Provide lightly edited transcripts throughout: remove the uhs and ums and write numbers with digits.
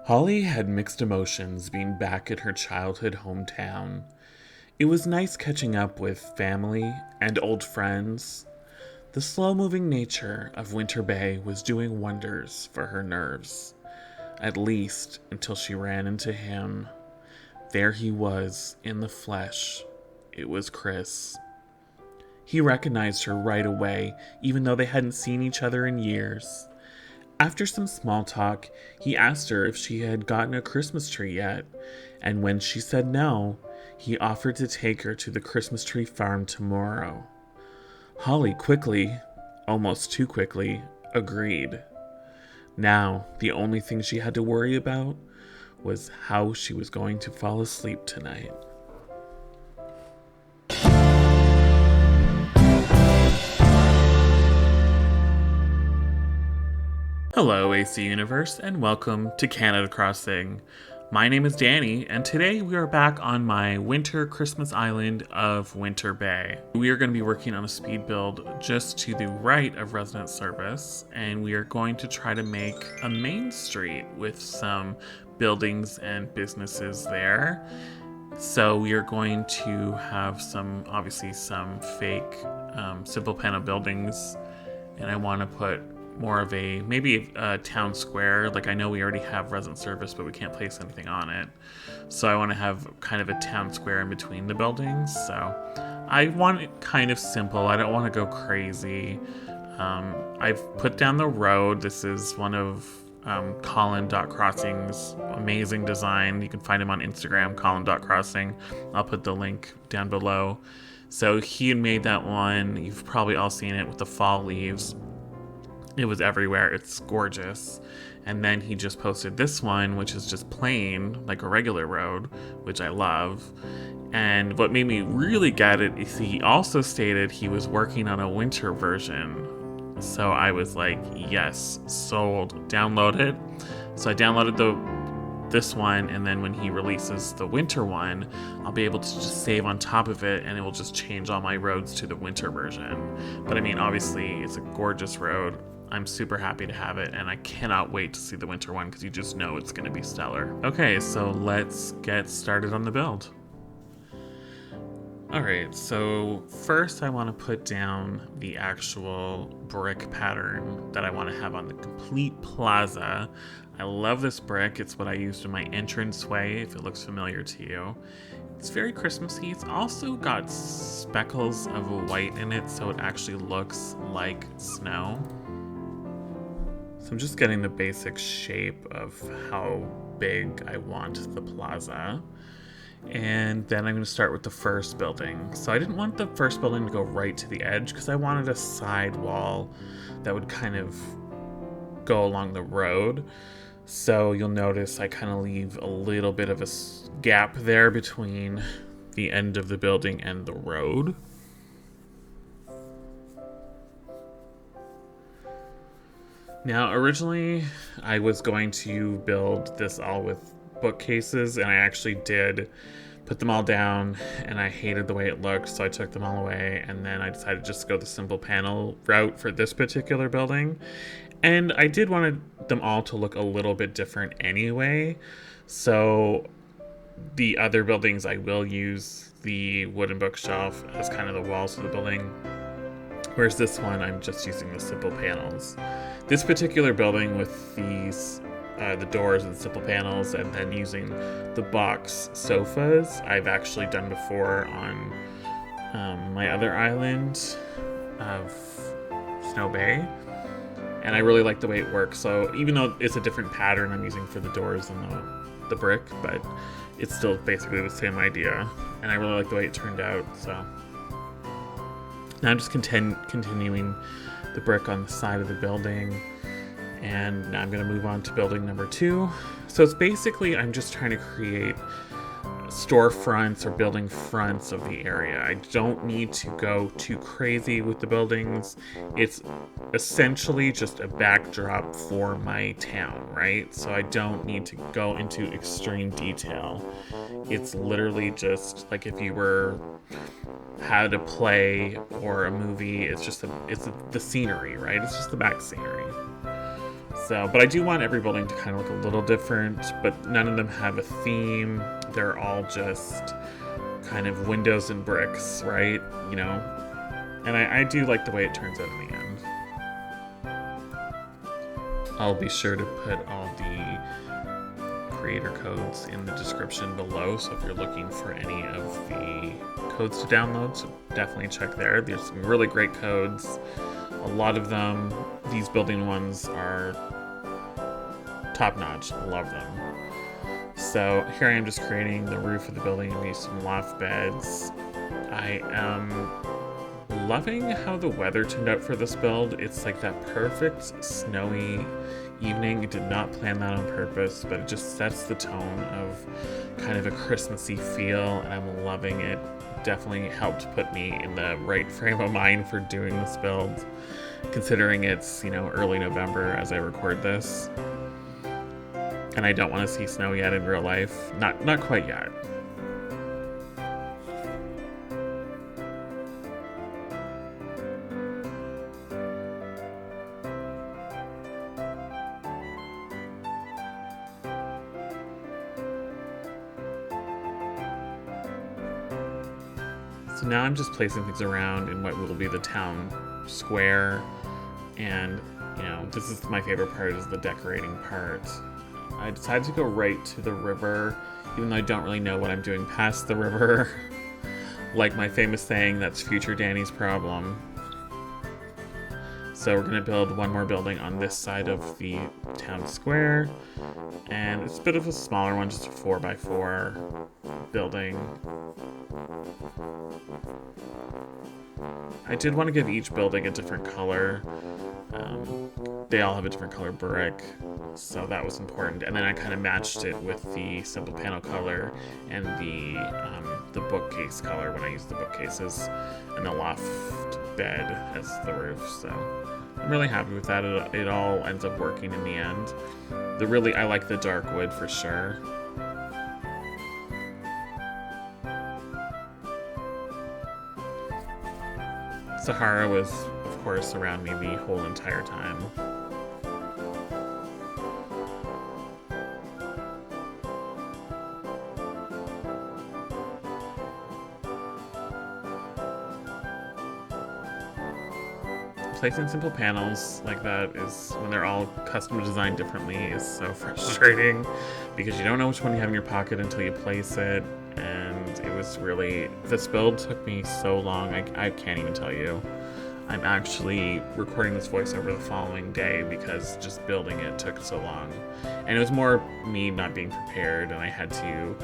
Holly had mixed emotions being back in her childhood hometown. It was nice catching up with family and old friends. The slow moving nature of Winter Bay was doing wonders for her nerves, at least until she ran into him. There he was, in the flesh. It was Chris. He recognized her right away, even though they hadn't seen each other in years. After some small talk, he asked her if she had gotten a Christmas tree yet, and when she said no, he offered to take her to the Christmas tree farm tomorrow. Holly quickly, almost too quickly, agreed. Now, the only thing she had to worry about was how she was going to fall asleep tonight. Hello, AC Universe, and welcome to Canada Crossing. My name is Danny, and today we are back on my winter Christmas island of Winter Bay. We are going to be working on a speed build just to the right of resident service, and we are going to try to make a main street with some buildings and businesses there. So we are going to have some fake simple panel buildings, and I want to put more of maybe a town square. Like, I know we already have resident service, but we can't place anything on it. So I want to have kind of a town square in between the buildings. So I want it kind of simple. I don't want to go crazy. I've put down the road. This is one of Colin.Crossing's amazing design. You can find him on Instagram, Colin.Crossing. I'll put the link down below. So he had made that one. You've probably all seen it with the fall leaves. It was everywhere. It's gorgeous. And then he just posted this one, which is just plain, like a regular road, which I love. And what made me really get it is he also stated he was working on a winter version. So I was like, yes, sold. Download it. So I downloaded this one, and then when he releases the winter one, I'll be able to just save on top of it, and it will just change all my roads to the winter version. But I mean, obviously, it's a gorgeous road. I'm super happy to have it, and I cannot wait to see the winter one because you just know it's going to be stellar. Okay, so let's get started on the build. Alright, so first I want to put down the actual brick pattern that I want to have on the complete plaza. I love this brick. It's what I used in my entranceway, if it looks familiar to you. It's very Christmassy. It's also got speckles of white in it, so it actually looks like snow. So I'm just getting the basic shape of how big I want the plaza. And then I'm going to start with the first building. So I didn't want the first building to go right to the edge because I wanted a side wall that would kind of go along the road. So you'll notice I kind of leave a little bit of a gap there between the end of the building and the road. Now, originally, I was going to build this all with bookcases, and I actually did put them all down, and I hated the way it looked, so I took them all away, and then I decided just to go the simple panel route for this particular building. And I did want them all to look a little bit different anyway, so the other buildings I will use the wooden bookshelf as kind of the walls of the building, whereas this one I'm just using the simple panels. This particular building with these the doors and simple panels, and then using the box sofas, I've actually done before on my other island of Snow Bay, and I really like the way it works. So even though it's a different pattern I'm using for the doors and the brick, but it's still basically the same idea, and I really like the way it turned out. So now I'm just continuing the brick on the side of the building, and now I'm going to move on to building number 2. So it's basically, I'm just trying to create storefronts or building fronts of the area. I don't need to go too crazy with the buildings. It's essentially just a backdrop for my town, right? So I don't need to go into extreme detail. It's literally just like if you were had a play or a movie, it's the scenery, right? It's just the back scenery. So, but I do want every building to kind of look a little different, but none of them have a theme. They're all just kind of windows and bricks, right? You know? And I do like the way it turns out in the end. I'll be sure to put all the creator codes in the description below, so if you're looking for any of the codes to download, so definitely check there. There's some really great codes. A lot of them, these building ones, are top notch. Love them. So here I am just creating the roof of the building and use some loft beds. I am loving how the weather turned out for this build. It's like that perfect snowy evening. I did not plan that on purpose, but it just sets the tone of kind of a Christmassy feel, and I'm loving it. Definitely helped put me in the right frame of mind for doing this build, considering it's, you know, early November as I record this. And I don't want to see snow yet in real life. Not quite yet. So now I'm just placing things around in what will be the town square. And, you know, this is my favorite part, is the decorating part. I decided to go right to the river, even though I don't really know what I'm doing past the river. Like my famous saying, that's future Danny's problem. So we're going to build one more building on this side of the town square. And it's a bit of a smaller one, just a 4x4 building. I did want to give each building a different color. They all have a different color brick, so that was important. And then I kind of matched it with the simple panel color and the bookcase color when I used the bookcases, and the loft bed as the roof. So I'm really happy with that. It all ends up working in the end. I like the dark wood for sure. Sahara was, of course, around me the whole entire time. Placing simple panels like that is, when they're all custom designed differently, is so frustrating because you don't know which one you have in your pocket until you place it. And it was really, this build took me so long, I can't even tell you. I'm actually recording this voiceover the following day because just building it took so long. And it was more me not being prepared, and I had to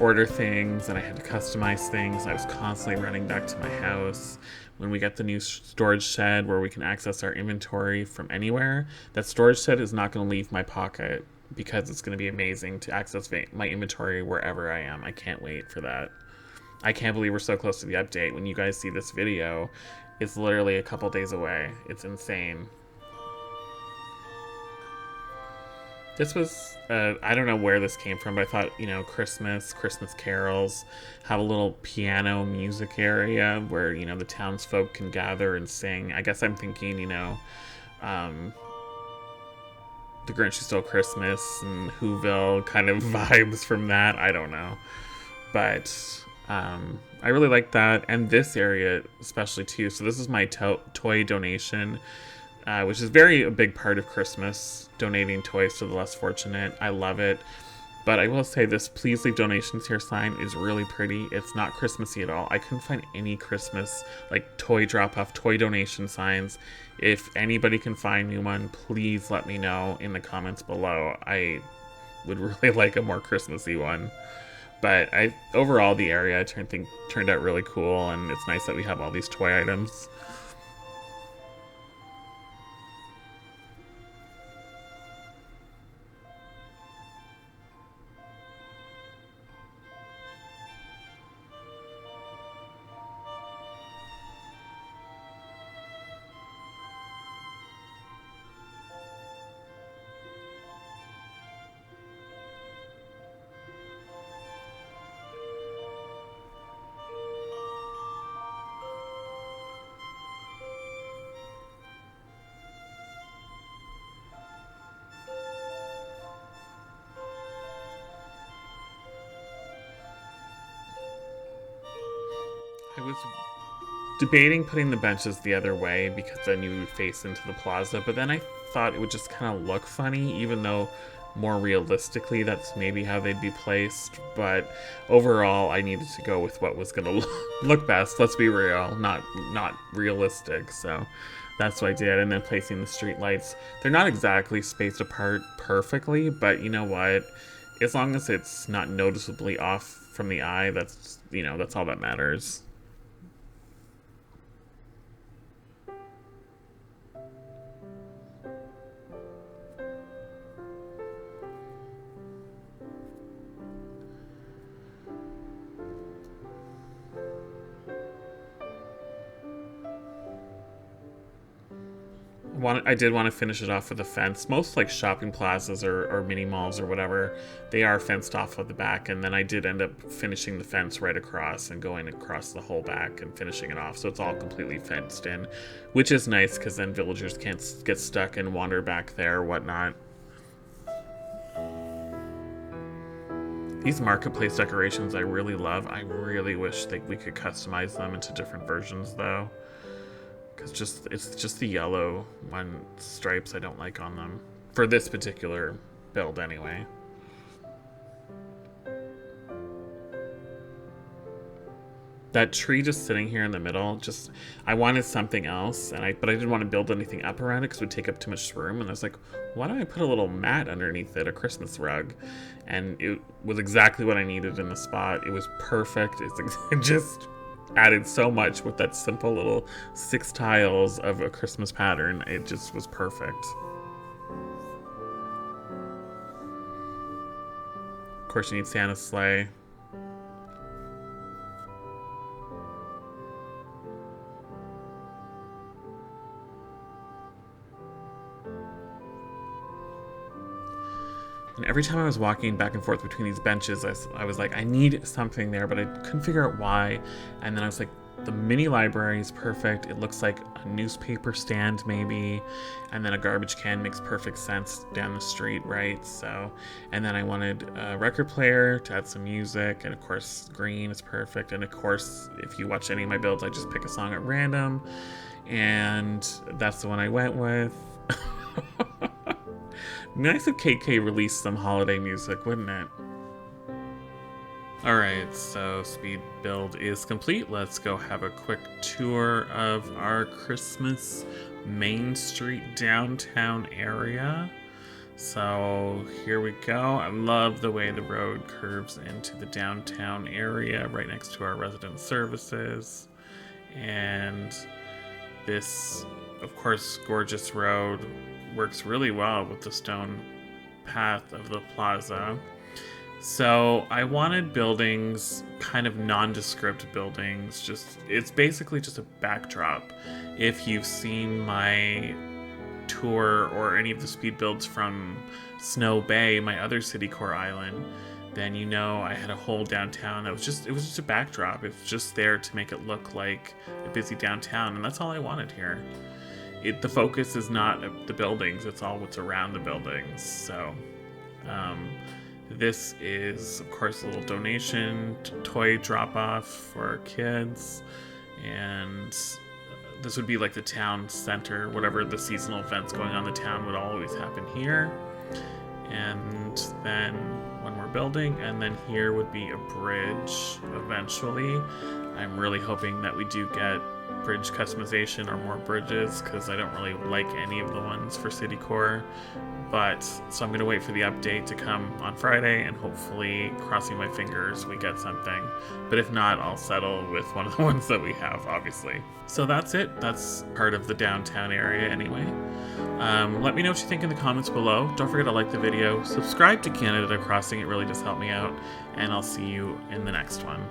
order things and I had to customize things. I was constantly running back to my house. When we get the new storage shed where we can access our inventory from anywhere, that storage shed is not going to leave my pocket because it's going to be amazing to access my inventory wherever I am. I can't wait for that. I can't believe we're so close to the update. When you guys see this video, it's literally a couple days away. It's insane. This was, I don't know where this came from, but I thought, you know, Christmas carols, have a little piano music area where, you know, the townsfolk can gather and sing. I guess I'm thinking, you know, The Grinch Who Stole Christmas and Whoville kind of vibes from that. I don't know. But I really like that. And this area especially too. So this is my toy donation, which is a big part of Christmas, donating toys to the less fortunate. I love it. But I will say this Please Leave Donations Here sign is really pretty. It's not Christmassy at all. I couldn't find any Christmas, like, toy drop-off, toy donation signs. If anybody can find me one, please let me know in the comments below. I would really like a more Christmassy one. But overall, the area turned out really cool, and it's nice that we have all these toy items. I was debating putting the benches the other way because then you would face into the plaza, but then I thought it would just kind of look funny, even though more realistically that's maybe how they'd be placed. But overall, I needed to go with what was going to look best. Let's be real, not realistic. So that's what I did. And then placing the street lights, they're not exactly spaced apart perfectly, but you know what? As long as it's not noticeably off from the eye, that's all that matters. I did want to finish it off with a fence. Most like shopping plazas or mini malls or whatever, they are fenced off at the back, and then I did end up finishing the fence right across and going across the whole back and finishing it off, so it's all completely fenced in, which is nice because then villagers can't get stuck and wander back there or whatnot. These marketplace decorations I really love. I really wish that we could customize them into different versions though. Because it's just the yellow one stripes I don't like on them. For this particular build anyway. That tree just sitting here in the middle, I wanted something else, but I didn't want to build anything up around it because it would take up too much room. And I was like, why don't I put a little mat underneath it, a Christmas rug? And it was exactly what I needed in the spot. It was perfect. It just added so much with that simple little 6 tiles of a Christmas pattern. It just was perfect. Of course, you need Santa's sleigh. And every time I was walking back and forth between these benches, I was like, I need something there, but I couldn't figure out why. And then I was like, the mini library is perfect. It looks like a newspaper stand maybe, and then a garbage can makes perfect sense down the street, right? So, and then I wanted a record player to add some music, and of course green is perfect. And of course, if you watch any of my builds, I just pick a song at random, and that's the one I went with. Nice if KK released some holiday music, wouldn't it? Alright, so speed build is complete. Let's go have a quick tour of our Christmas Main Street downtown area. So here we go. I love the way the road curves into the downtown area right next to our resident services. And this, of course, gorgeous road works really well with the stone path of the plaza. So I wanted buildings, kind of nondescript buildings, it's basically just a backdrop. If you've seen my tour or any of the speed builds from Snow Bay, my other city core island, then you know I had a whole downtown that was just a backdrop. It was just there to make it look like a busy downtown, and that's all I wanted here. The focus is not the buildings, it's all what's around the buildings. So this is, of course, a little donation toy drop-off for our kids, and this would be like the town center. Whatever the seasonal events going on in the town would always happen here. And then when we're building, and then here would be a bridge eventually. I'm really hoping that we do get bridge customization or more bridges, because I don't really like any of the ones for City Core. But so I'm gonna wait for the update to come on Friday, and hopefully, crossing my fingers, we get something. But if not, I'll settle with one of the ones that we have, obviously. So that's it. That's part of the downtown area anyway. Let me know what you think in the comments below. Don't forget to like the video, subscribe to Canada Crossing, it really does help me out, and I'll see you in the next one.